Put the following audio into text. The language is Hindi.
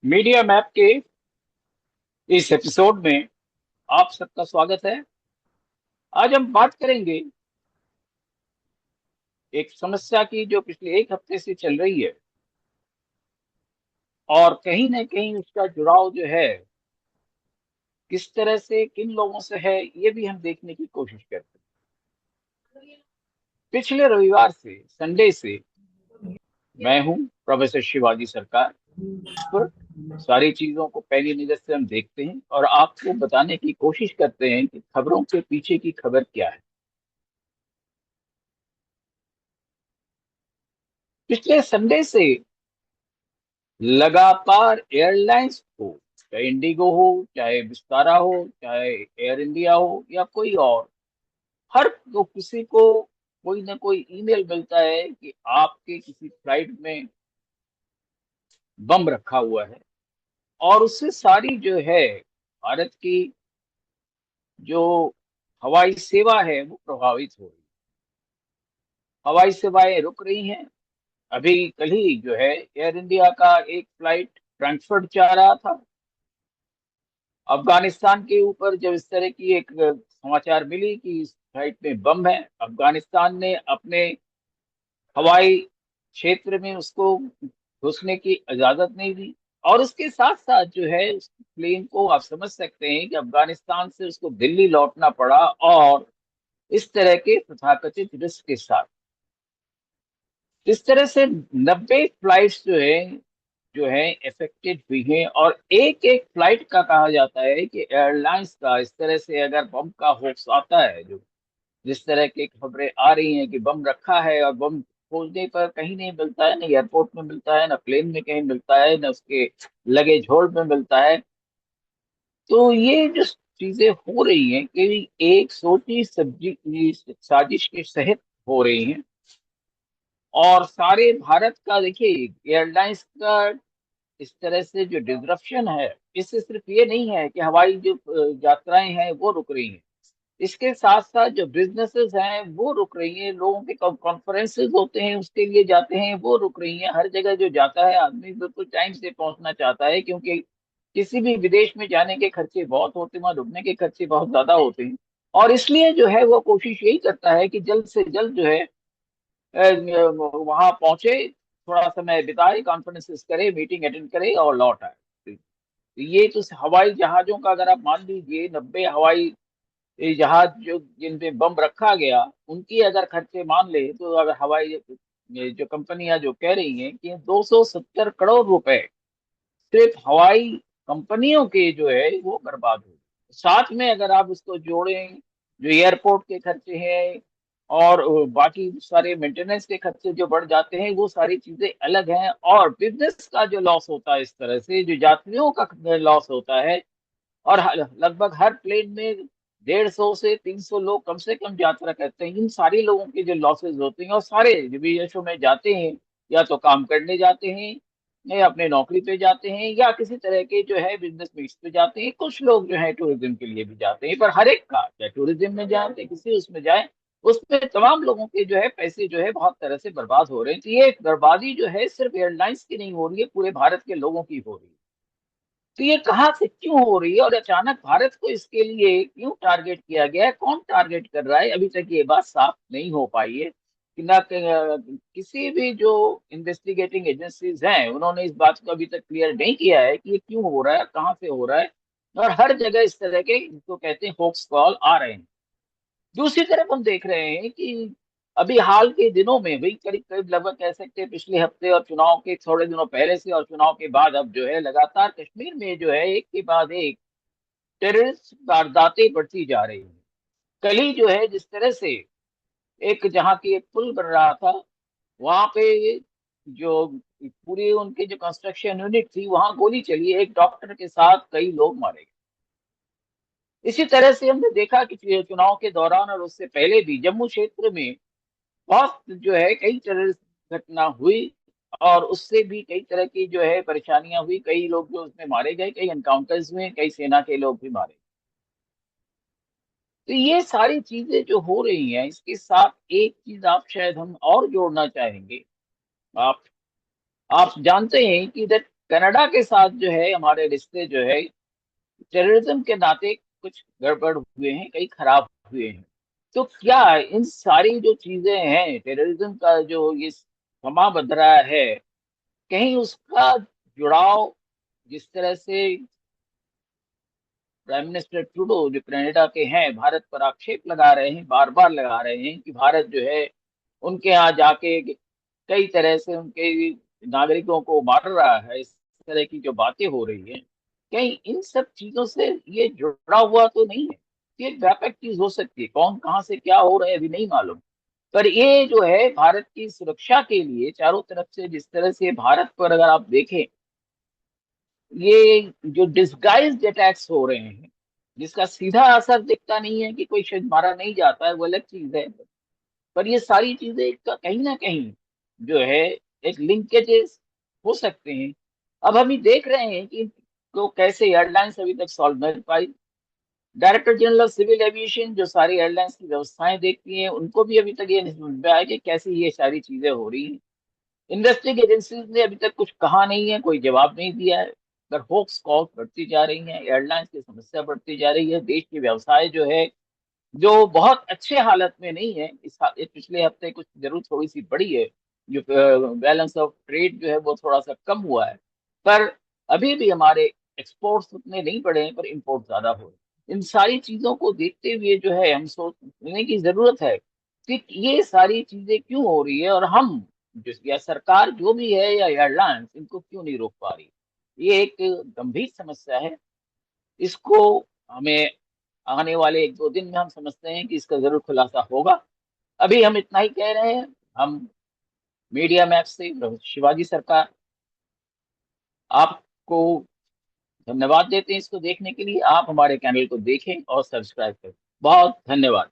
मीडिया मैप के इस एपिसोड में आप सबका स्वागत है। आज हम बात करेंगे एक समस्या की जो पिछले एक हफ्ते से चल रही है और कहीं ना कहीं उसका जुड़ाव जो है किस तरह से किन लोगों से है ये भी हम देखने की कोशिश करते हैं। पिछले रविवार से संडे से मैं हूं प्रोफेसर शिवाजी सरकार। इस पर सारी चीजों को पहली नजर से हम देखते हैं और आपको बताने की कोशिश करते हैं कि खबरों के पीछे की खबर क्या है। पिछले संडे से लगातार एयरलाइंस को, चाहे इंडिगो हो, चाहे विस्तारा हो, चाहे एयर इंडिया हो या कोई और, हर तो किसी को कोई ना कोई ईमेल मिलता है कि आपके किसी फ्लाइट में बम रखा हुआ है। और उससे सारी जो है भारत की जो हवाई सेवा है वो प्रभावित हो रही है। हवाई सेवाएं रुक रही हैं। अभी कल ही जो है एयर इंडिया का एक फ्लाइट फ्रैंकफर्ट जा रहा था। अफगानिस्तान के ऊपर जब इस तरह की एक समाचार मिली कि इस फ्लाइट में बम है, अफगानिस्तान ने अपने हवाई क्षेत्र में उसको घुसने की इजाजत नहीं दी। और उसके साथ साथ जो है उस प्लेन को आप समझ सकते हैं कि अफगानिस्तान से उसको दिल्ली लौटना पड़ा, और इस तरह के तथाकथित रिस्क के साथ इस तरह से 90 फ्लाइट्स जो है इफेक्टेड हुई हैं। और एक एक फ्लाइट का कहा जाता है कि एयरलाइंस का इस तरह से अगर बम का होक्स आता है, जो जिस तरह की खबरें आ रही हैं कि बम रखा है और बम खोजने पर कहीं नहीं मिलता है, ना एयरपोर्ट में मिलता है, ना प्लेन में कहीं मिलता है, ना उसके लगेज होल्ड में मिलता है। तो ये जो चीजें हो रही हैं कि एक सोची सब्जी साजिश के तहत हो रही हैं। और सारे भारत का देखिए एयरलाइंस का इस तरह से जो डिसरप्शन है, इससे सिर्फ ये नहीं है कि हवाई जो यात्राएं हैं वो रुक रही हैं। इसके साथ साथ जो बिजनेसेस हैं वो रुक रही हैं, लोगों के कॉन्फ्रेंसेस होते हैं उसके लिए जाते हैं वो रुक रही हैं। हर जगह जो जाता है आदमी बिल्कुल टाइम से पहुंचना चाहता है, क्योंकि किसी भी विदेश में जाने के खर्चे बहुत होते हैं, वहाँ रुकने के खर्चे बहुत ज्यादा होते हैं। और इसलिए जो है वो कोशिश यही करता है कि जल्द से जल्द जो है वहां पहुंचे, थोड़ा समय बिताए, कॉन्फ्रेंसेस करे, मीटिंग अटेंड करे और लौट आए। तो ये तो हवाई जहाजों का अगर आप मान लीजिए 90 हवाई जहाज जो जिनपे बम रखा गया, उनकी अगर खर्चे मान ले तो अगर हवाई ये जो कंपनियां जो कह रही हैं कि 270 करोड़ रुपए सिर्फ हवाई कंपनियों के जो है वो बर्बाद हो गए। साथ में अगर आप उसको जोड़ें जो एयरपोर्ट के खर्चे हैं और बाकी सारे मेंटेनेंस के खर्चे जो बढ़ जाते हैं, वो सारी चीजें अलग हैं। और बिजनेस का जो लॉस होता है, इस तरह से जो यात्रियों का लॉस होता है, और लगभग हर प्लेन में 150 से 300 लोग कम से कम यात्रा करते हैं। इन सारे लोगों के जो लॉसेस होते हैं, और सारे विदेशों में जाते हैं, या तो काम करने जाते हैं, या अपने नौकरी पे जाते हैं, या किसी तरह के जो है बिजनेस मीट्स पे जाते हैं। कुछ लोग जो है टूरिज्म के लिए भी जाते हैं, पर हर एक का, चाहे टूरिज्म में जाए चाहे किसी उसमें जाए, उसमें तमाम लोगों के जो है पैसे जो है बहुत तरह से बर्बाद हो रहे हैं। तो ये बर्बादी जो है सिर्फ एयरलाइंस की नहीं हो रही है, पूरे भारत के लोगों की हो रही है। तो ये कहाँ से क्यों हो रही है और अचानक भारत को इसके लिए क्यों टारगेट किया गया है, कौन टारगेट कर रहा है, अभी तक ये बात साफ नहीं हो पाई है। कि ना किसी भी जो इन्वेस्टिगेटिंग एजेंसीज हैं उन्होंने इस बात को अभी तक क्लियर नहीं किया है कि ये क्यों हो रहा है, कहाँ से हो रहा है। और हर जगह इस तरह के जिसको कहते हैं होक्स कॉल आ रहे हैं। दूसरी तरफ हम देख रहे हैं कि अभी हाल के दिनों में भी करीब करीब लगभग कह सकते हैं पिछले हफ्ते और चुनाव के थोड़े दिनों पहले से और चुनाव के बाद अब जो है लगातार कश्मीर में जो है एक के बाद एक टेररिस्ट वारदातें बढ़ती जा रही हैं। कल ही जो है जिस तरह से एक जहाँ की एक पुल बन रहा था, वहां पे जो पूरी उनकी जो कंस्ट्रक्शन यूनिट थी वहां गोली चली, एक डॉक्टर के साथ कई लोग मारे गए। इसी तरह से हमने देखा कि चुनाव के दौरान और उससे पहले भी जम्मू क्षेत्र में बहुत जो है कई टेररिस्ट घटना हुई, और उससे भी कई तरह की जो है परेशानियां हुई, कई लोग जो उसमें मारे गए, कई एनकाउंटर्स हुए, कई सेना के लोग भी मारे गए। तो ये सारी चीजें जो हो रही हैं, इसके साथ एक चीज आप शायद हम और जोड़ना चाहेंगे। आप आप जानते हैं कि दैट कनाडा के साथ जो है हमारे रिश्ते जो है टेररिज्म के नाते कुछ गड़बड़ हुए हैं, कई खराब हुए हैं। तो क्या इन सारी जो चीजें हैं, टेररिज्म का जो ये समा बंध रहा है, कहीं उसका जुड़ाव जिस तरह से प्राइम मिनिस्टर ट्रूडो जो कनाडा के हैं भारत पर आक्षेप लगा रहे हैं, बार बार लगा रहे हैं कि भारत जो है उनके यहाँ जाके कई तरह से उनके नागरिकों को मार रहा है, इस तरह की जो बातें हो रही हैं, कहीं इन सब चीजों से ये जुड़ा हुआ तो नहीं है? ये एक व्यापक चीज हो सकती है, कौन कहाँ से क्या हो रहा है अभी नहीं मालूम। पर ये जो है भारत की सुरक्षा के लिए चारों तरफ से जिस तरह से भारत पर अगर आप देखें, ये जो डिस्गाइज्ड अटैक्स हो रहे हैं, जिसका सीधा असर दिखता नहीं है कि कोई शख्स मारा नहीं जाता है, वो अलग चीज है। पर ये सारी चीजें कहीं ना कहीं जो है एक लिंकेजेस हो सकते हैं। अब हम ये देख रहे हैं कि तो कैसे एयरलाइंस अभी तक सॉल्व नहीं पाई। Director general of civil aviation जो सारी एयरलाइंस की व्यवस्थाएं देखती हैं, उनको भी अभी तक ये नहीं समझ में आया कि कैसे ये सारी चीजें हो रही हैं। इन्वेस्टिगेटिव एजेंसीज ने अभी तक कुछ कहा नहीं है, कोई जवाब नहीं दिया है। पर होक्स कॉल बढ़ती जा रही है, एयरलाइंस की समस्या बढ़ती जा रही है, देश के व्यवसाय जो है जो बहुत अच्छे हालत में नहीं है, इस पिछले हफ्ते कुछ जरूर थोड़ी सी बढ़ी है, जो बैलेंस ऑफ ट्रेड जो है वो थोड़ा सा कम हुआ है। पर अभी भी हमारे एक्सपोर्ट्स उतने नहीं बढ़े हैं, पर इंपोर्ट ज्यादा हो रहे हैं। इन सारी चीजों को देखते हुए जो है हम सोचने की जरूरत है कि ये सारी चीजें क्यों हो रही है, और हम या सरकार जो भी है या एयरलाइंस इनको क्यों नहीं रोक पा रही। ये एक गंभीर समस्या है। इसको हमें आने वाले एक दो दिन में हम समझते हैं कि इसका जरूर खुलासा होगा। अभी हम इतना ही कह रहे हैं। हम मीडिया मैप से शिवाजी सरकार आपको धन्यवाद देते हैं इसको देखने के लिए। आप हमारे चैनल को देखें और सब्सक्राइब करें। बहुत धन्यवाद।